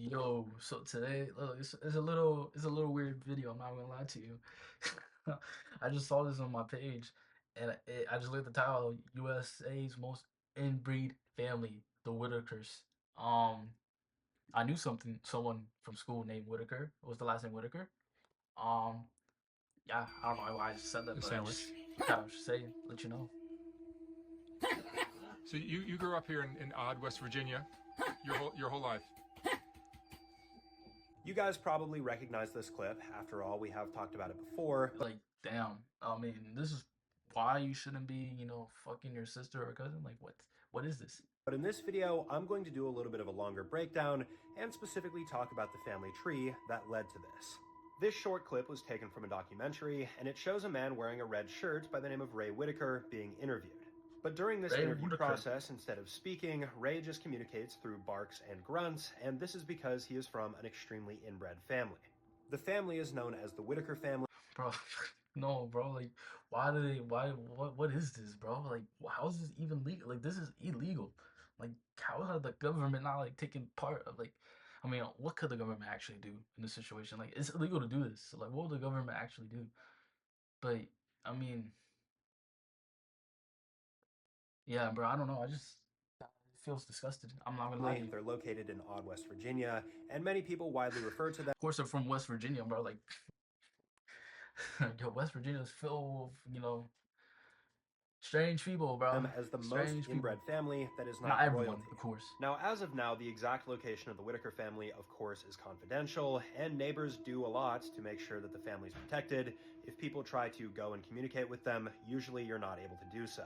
Yo, so today, look, it's a little weird video. I'm not gonna lie to you. I just saw this on my page, and I just looked at the title: USA's most inbreed family, the Whittakers. Um, I knew someone from school named Whittaker. It was the last name Whittaker. Um, yeah, I don't know why I just said that, The but I sandwich. just kind of say, let you know. So you grew up here in odd West Virginia, your whole life. You guys probably recognize this clip. After all, we have talked about it before. Like, damn. I mean, this is why you shouldn't be, fucking your sister or cousin. Like, what is this? But in this video, I'm going to do a little bit of a longer breakdown and specifically talk about the family tree that led to this. This short clip was taken from a documentary, and it shows a man wearing a red shirt by the name of Ray Whittaker being interviewed. But during this interview process, instead of speaking, Ray just communicates through barks and grunts, and this is because he is from an extremely inbred family. The family is known as the Whittaker family. Bro, no, bro. Like, what is this, bro? Like, how is this even legal? Like, this is illegal. Like, how is the government not like taking part of like? I mean, what could the government actually do in this situation? Like, it's illegal to do this. So, like, what would the government actually do? But I mean, yeah, bro. I don't know. It feels disgusted. I'm not gonna lie to you. They're located in odd West Virginia, and many people widely refer to them. Of course, they're from West Virginia, bro. Like, yo, West Virginia is filled with, strange people, bro. As the Strange most inbred family that is not everyone, royalty. of course. Now, as of now, the exact location of the Whittaker family, of course, is confidential, and neighbors do a lot to make sure that the family's protected. If people try to go and communicate with them, usually you're not able to do so.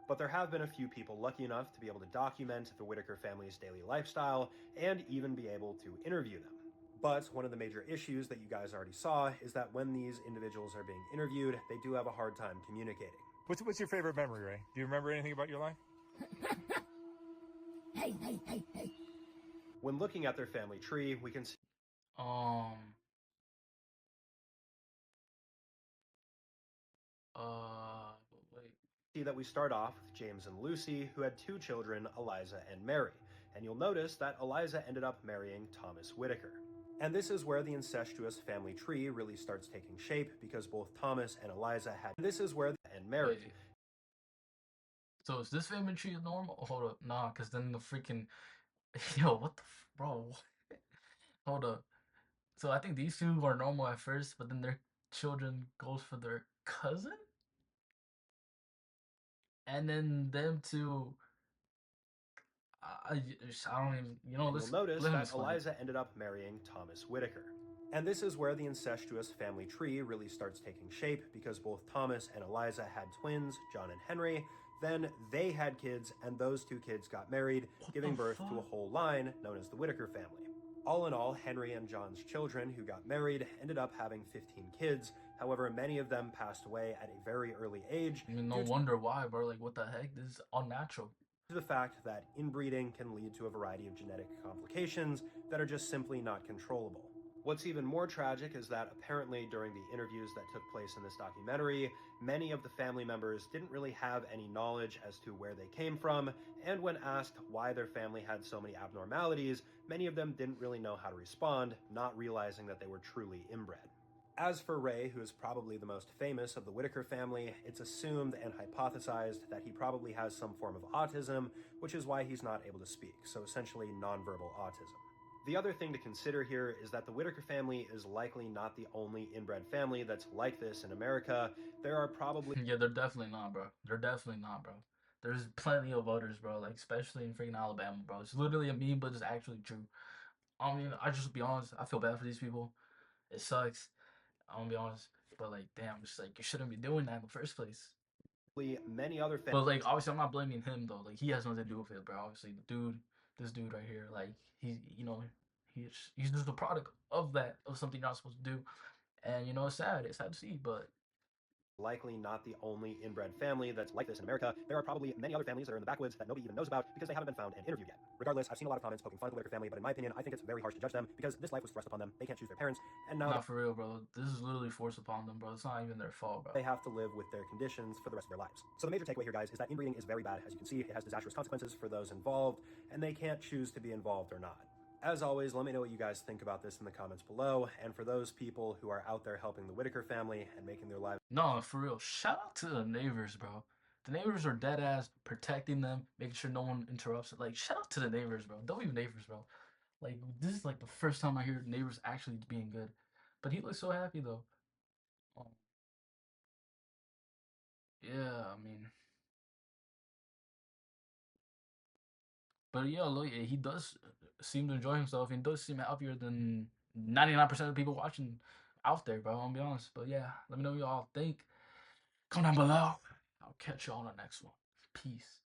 But there have been a few people lucky enough to be able to document the Whittaker family's daily lifestyle and even be able to interview them. But one of the major issues that you guys already saw is that when these individuals are being interviewed, they do have a hard time communicating. What's your favorite memory, Ray? Do you remember anything about your life? Hey. When looking at their family tree, we can see wait. that we start off with James and Lucy, who had two children, Eliza and Mary. And you'll notice that Eliza ended up marrying Thomas Whittaker. And this is where the incestuous family tree really starts taking shape, because both Thomas and Eliza had. This is where and Mary. Wait. So is this family tree normal? Hold up, nah, cause then the freaking yo, what the bro? Hold up. So I think these two are normal at first, but then their children goes for their cousin, and then them two. I don't even. You'll notice that Eliza ended up marrying Thomas Whittaker. And this is where the incestuous family tree really starts taking shape, because both Thomas and Eliza had twins, John and Henry. Then they had kids, and those two kids got married, giving birth to a whole line known as the Whittaker family. All in all, Henry and John's children who got married ended up having 15 kids. However, many of them passed away at a very early age. I mean, no wonder why, bro. Like, what the heck? This is unnatural. To the fact that inbreeding can lead to a variety of genetic complications that are just simply not controllable. What's even more tragic is that apparently during the interviews that took place in this documentary, many of the family members didn't really have any knowledge as to where they came from, and when asked why their family had so many abnormalities, many of them didn't really know how to respond, not realizing that they were truly inbred. As for Ray, who is probably the most famous of the Whittaker family, it's assumed and hypothesized that he probably has some form of autism, which is why he's not able to speak, so essentially nonverbal autism. The other thing to consider here is that the Whittaker family is likely not the only inbred family that's like this in America. There are probably... Yeah, they're definitely not, bro. They're definitely not, bro. There's plenty of others, bro, like, especially in freaking Alabama, bro. It's literally a meme, but it's actually true. I mean, I just be honest, I feel bad for these people. It sucks. I'm gonna be honest. But, like, damn, it's like, you shouldn't be doing that in the first place. Many other families. But, like, obviously, I'm not blaming him, though. Like, he has nothing to do with it, bro. Obviously, this dude right here, like, he's just the product of something you're not supposed to do. And, it's sad. It's sad to see, but Likely not the only inbred family that's like this in America. There are probably many other families that are in the backwoods that nobody even knows about because they haven't been found and interviewed yet. Regardless, I've seen a lot of comments poking fun at the Whittaker family, but in my opinion, I think it's very harsh to judge them because this life was thrust upon them. They can't choose their parents, and now not for real, bro. This is literally forced upon them, bro. It's not even their fault, bro. They have to live with their conditions for the rest of their lives. So the major takeaway here, guys, is that inbreeding is very bad. As you can see, it has disastrous consequences for those involved, and they can't choose to be involved or not. As always, let me know what you guys think about this in the comments below. And for those people who are out there helping the Whittaker family and making their lives... No, for real, shout out to the neighbors, bro. The neighbors are dead ass protecting them, making sure no one interrupts it. Like, shout out to the neighbors, bro. Don't even neighbors, bro. Like, this is like the first time I hear neighbors actually being good. But he looks so happy though. Um, yeah, I mean, but yeah, look, he does seem to enjoy himself and does seem happier than 99% of the people watching out there, bro. I'm gonna be honest. But yeah, let me know what y'all think. Comment down below. I'll catch you all on the next one. Peace.